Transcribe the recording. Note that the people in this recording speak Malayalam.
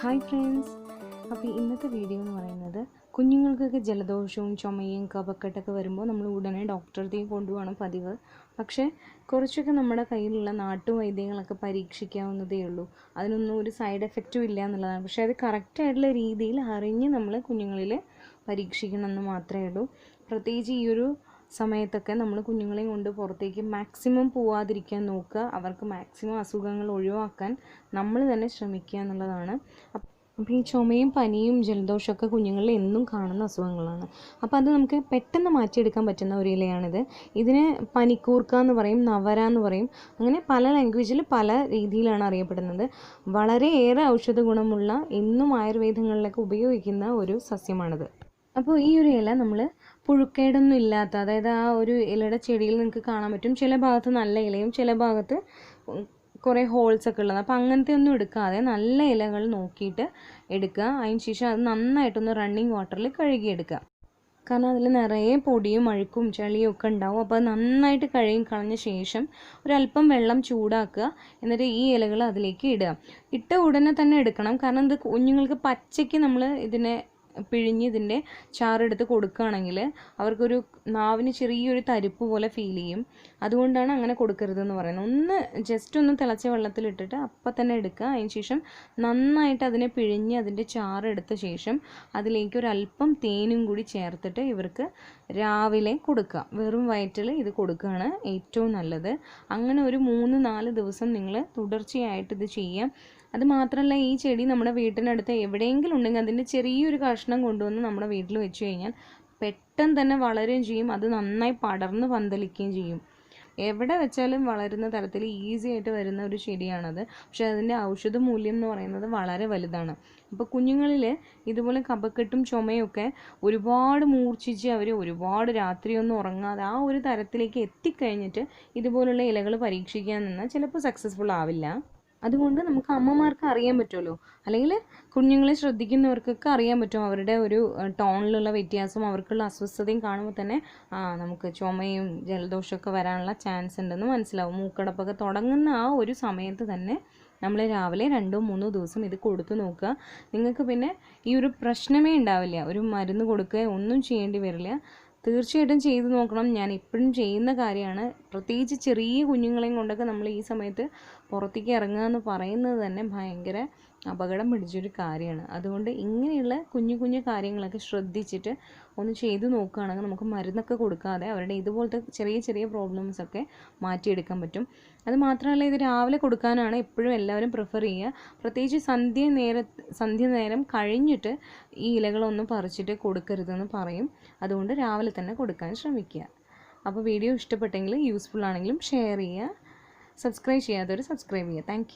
ഹായ് ഫ്രണ്ട്സ്, അപ്പോൾ ഇന്നത്തെ വീഡിയോ എന്ന് പറയുന്നത് കുഞ്ഞുങ്ങൾക്കൊക്കെ ജലദോഷവും ചുമയും കഫക്കെട്ടൊക്കെ വരുമ്പോൾ നമ്മൾ ഉടനെ ഡോക്ടറുടെയും കൊണ്ടുപോകണം പതിവ്. പക്ഷേ കുറച്ചൊക്കെ നമ്മുടെ കയ്യിലുള്ള നാട്ടുവൈദ്യങ്ങളൊക്കെ പരീക്ഷിക്കാവുന്നതേ ഉള്ളൂ. അതിനൊന്നും ഒരു സൈഡ് എഫക്റ്റും ഇല്ല എന്നുള്ളതാണ്. പക്ഷേ അത് കറക്റ്റായിട്ടുള്ള രീതിയിൽ അറിഞ്ഞ് നമ്മൾ കുഞ്ഞുങ്ങളിൽ പരീക്ഷിക്കണം എന്ന് മാത്രമേ ഉള്ളൂ. പ്രത്യേകിച്ച് ഈ ഒരു സമയത്തൊക്കെ നമ്മൾ കുഞ്ഞുങ്ങളെയും കൊണ്ട് പുറത്തേക്ക് മാക്സിമം പോവാതിരിക്കാൻ നോക്കുക. അവർക്ക് മാക്സിമം അസുഖങ്ങൾ ഒഴിവാക്കാൻ നമ്മൾ തന്നെ ശ്രമിക്കുക എന്നുള്ളതാണ്. അപ്പോൾ ഈ ചുമയും പനിയും ജലദോഷമൊക്കെ കുഞ്ഞുങ്ങളിൽ എന്നും കാണുന്ന അസുഖങ്ങളാണ്. അപ്പോൾ അത് നമുക്ക് പെട്ടെന്ന് മാറ്റിയെടുക്കാൻ പറ്റുന്ന ഒരു ഇലയാണിത്. ഇതിന് പനിക്കൂർക്ക എന്ന് പറയും, നവര എന്ന് പറയും. അങ്ങനെ പല ലാംഗ്വേജിൽ പല രീതിയിലാണ് അറിയപ്പെടുന്നത്. വളരെയേറെ ഔഷധ ഗുണമുള്ള എന്നും ആയുർവേദങ്ങളിലൊക്കെ ഉപയോഗിക്കുന്ന ഒരു സസ്യമാണിത്. അപ്പോൾ ഈ ഒരു ഇല നമ്മൾ പുഴുക്കേടൊന്നും ഇല്ലാത്ത, അതായത് ആ ഒരു ഇലയുടെ ചെടിയിൽ നിങ്ങൾക്ക് കാണാൻ പറ്റും ചില ഭാഗത്ത് നല്ല ഇലയും ചില ഭാഗത്ത് കുറേ ഹോൾസൊക്കെ ഉള്ളത്. അപ്പോൾ അങ്ങനത്തെ ഒന്നും എടുക്കാതെ നല്ല ഇലകൾ നോക്കിയിട്ട് എടുക്കുക. അതിന് ശേഷം അത് നന്നായിട്ടൊന്ന് റണ്ണിങ് വാട്ടറിൽ കഴുകിയെടുക്കുക. കാരണം അതിൽ നിറയെ പൊടിയും അഴുക്കും ചെളിയും ഒക്കെ ഉണ്ടാവും. അപ്പോൾ അത് നന്നായിട്ട് കളഞ്ഞ ശേഷം ഒരല്പം വെള്ളം ചൂടാക്കുക. എന്നിട്ട് ഈ ഇലകൾ അതിലേക്ക് ഇടുക. ഇട്ട ഉടനെ തന്നെ എടുക്കണം. കാരണം ഇത് കുഞ്ഞുങ്ങൾക്ക് പച്ചയ്ക്ക് നമ്മൾ ഇതിനെ പിഴിഞ്ഞ് ഇതിൻ്റെ ചാറെടുത്ത് കൊടുക്കുകയാണെങ്കിൽ അവർക്കൊരു നാവിന് ചെറിയൊരു തരിപ്പ് പോലെ ഫീൽ ചെയ്യും. അതുകൊണ്ടാണ് അങ്ങനെ കൊടുക്കരുതെന്ന് പറയുന്നത്. ജസ്റ്റ് ഒന്ന് തിളച്ച വെള്ളത്തിലിട്ടിട്ട് അപ്പം തന്നെ എടുക്കുക. അതിന് ശേഷം നന്നായിട്ട് അതിനെ പിഴിഞ്ഞ് അതിൻ്റെ ചാറെടുത്ത ശേഷം അതിലേക്ക് ഒരല്പം തേനും കൂടി ചേർത്തിട്ട് ഇവർക്ക് രാവിലെ കൊടുക്കുക. വെറും വയറ്റിൽ ഇത് കൊടുക്കുകയാണ് ഏറ്റവും നല്ലത്. അങ്ങനെ ഒരു 3-4 ദിവസം നിങ്ങൾ തുടർച്ചയായിട്ട് ഇത് ചെയ്യാം. അത് മാത്രമല്ല, ഈ ചെടി നമ്മുടെ വീട്ടിനടുത്ത് എവിടെയെങ്കിലും ഉണ്ടെങ്കിൽ അതിൻ്റെ ചെറിയൊരു കഷ്ണം കൊണ്ടുവന്ന് നമ്മുടെ വീട്ടിൽ വെച്ച് കഴിഞ്ഞാൽ പെട്ടെന്ന് തന്നെ വളരുകയും ചെയ്യും. അത് നന്നായി പടർന്ന് പന്തലിക്കുകയും ചെയ്യും. എവിടെ വെച്ചാലും വളരുന്ന തരത്തിൽ ഈസി ആയിട്ട് വരുന്ന ഒരു ചെടിയാണത്. പക്ഷേ അതിൻ്റെ ഔഷധ മൂല്യം എന്ന് പറയുന്നത് വളരെ വലുതാണ്. അപ്പോൾ കുഞ്ഞുങ്ങളിൽ ഇതുപോലെ കഫക്കെട്ടും ചുമയൊക്കെ ഒരുപാട് മൂർച്ഛിച്ച് അവർ ഒരുപാട് രാത്രിയൊന്നും ഉറങ്ങാതെ ആ ഒരു തരത്തിലേക്ക് എത്തിക്കഴിഞ്ഞിട്ട് ഇതുപോലുള്ള ഇലകൾ പരീക്ഷിക്കാൻ നിന്നാൽ ചിലപ്പോൾ സക്സസ്ഫുൾ ആവില്ല. അതുകൊണ്ട് നമുക്ക് അമ്മമാർക്ക് അറിയാൻ പറ്റുമല്ലോ, അല്ലെങ്കിൽ കുഞ്ഞുങ്ങളെ ശ്രദ്ധിക്കുന്നവർക്കൊക്കെ അറിയാൻ പറ്റും അവരുടെ ഒരു ടോണിലുള്ള വ്യത്യാസം, അവർക്കുള്ള അസ്വസ്ഥതയും കാണുമ്പോൾ തന്നെ നമുക്ക് ചുമയും ജലദോഷമൊക്കെ വരാനുള്ള ചാൻസ് ഉണ്ടെന്ന് മനസ്സിലാവും. മൂക്കടപ്പൊക്കെ തുടങ്ങുന്ന ആ ഒരു സമയത്ത് തന്നെ നമ്മൾ രാവിലെ 2-3 ദിവസം ഇത് കൊടുത്തു നോക്കുക. നിങ്ങൾക്ക് പിന്നെ ഈ ഒരു പ്രശ്നമേ ഉണ്ടാവില്ല. ഒരു മരുന്ന് കൊടുക്കുക ഒന്നും ചെയ്യേണ്ടി വരില്ല. തീർച്ചയായിട്ടും ചെയ്തു നോക്കണം. ഞാൻ എപ്പോഴും ചെയ്യുന്ന കാര്യമാണ്. പ്രത്യേകിച്ച് ചെറിയ കുഞ്ഞുങ്ങളെയും കൊണ്ടൊക്കെ നമ്മൾ ഈ സമയത്ത് പുറത്തേക്ക് ഇറങ്ങുക എന്ന് പറയുന്നത് തന്നെ ഭയങ്കര അപകടം പിടിച്ചൊരു കാര്യമാണ്. അതുകൊണ്ട് ഇങ്ങനെയുള്ള കുഞ്ഞു കുഞ്ഞു കാര്യങ്ങളൊക്കെ ശ്രദ്ധിച്ചിട്ട് ഒന്ന് ചെയ്തു നോക്കുകയാണെങ്കിൽ നമുക്ക് മരുന്നൊക്കെ കൊടുക്കാതെ അവരുടെ ഇതുപോലത്തെ ചെറിയ ചെറിയ പ്രോബ്ലംസൊക്കെ മാറ്റിയെടുക്കാൻ പറ്റും. അത് മാത്രമല്ല, ഇത് രാവിലെ കൊടുക്കാനാണ് എപ്പോഴും എല്ലാവരും പ്രിഫർ ചെയ്യുക. പ്രത്യേകിച്ച് സന്ധ്യ നേരം കഴിഞ്ഞിട്ട് ഈ ഇലകളൊന്നും പറിച്ചിട്ട് കൊടുക്കരുതെന്ന് പറയും. അതുകൊണ്ട് രാവിലെ തന്നെ കൊടുക്കാൻ ശ്രമിക്കുക. അപ്പോൾ വീഡിയോ ഇഷ്ടപ്പെട്ടെങ്കിൽ യൂസ്ഫുൾ ആണെങ്കിലും ഷെയർ ചെയ്യുക. സബ്സ്ക്രൈബ് ചെയ്യാത്തവർ സബ്സ്ക്രൈബ് ചെയ്യുക. താങ്ക്